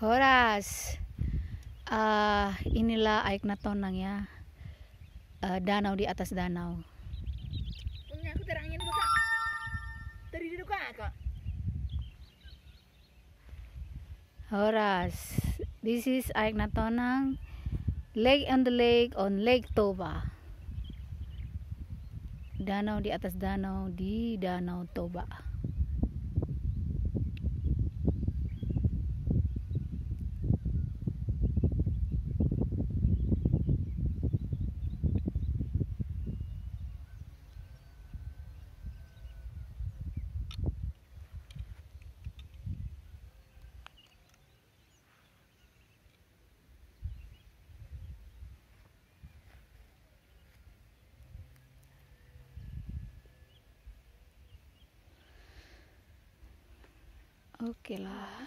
Horas, inilah aik natonang ya, danau di atas danau. Punya aku terangin baka. Tadi di duka kak. Horas, this is aik natonang, lake on Lake Toba. Danau di atas danau di Danau Toba. Oke lah.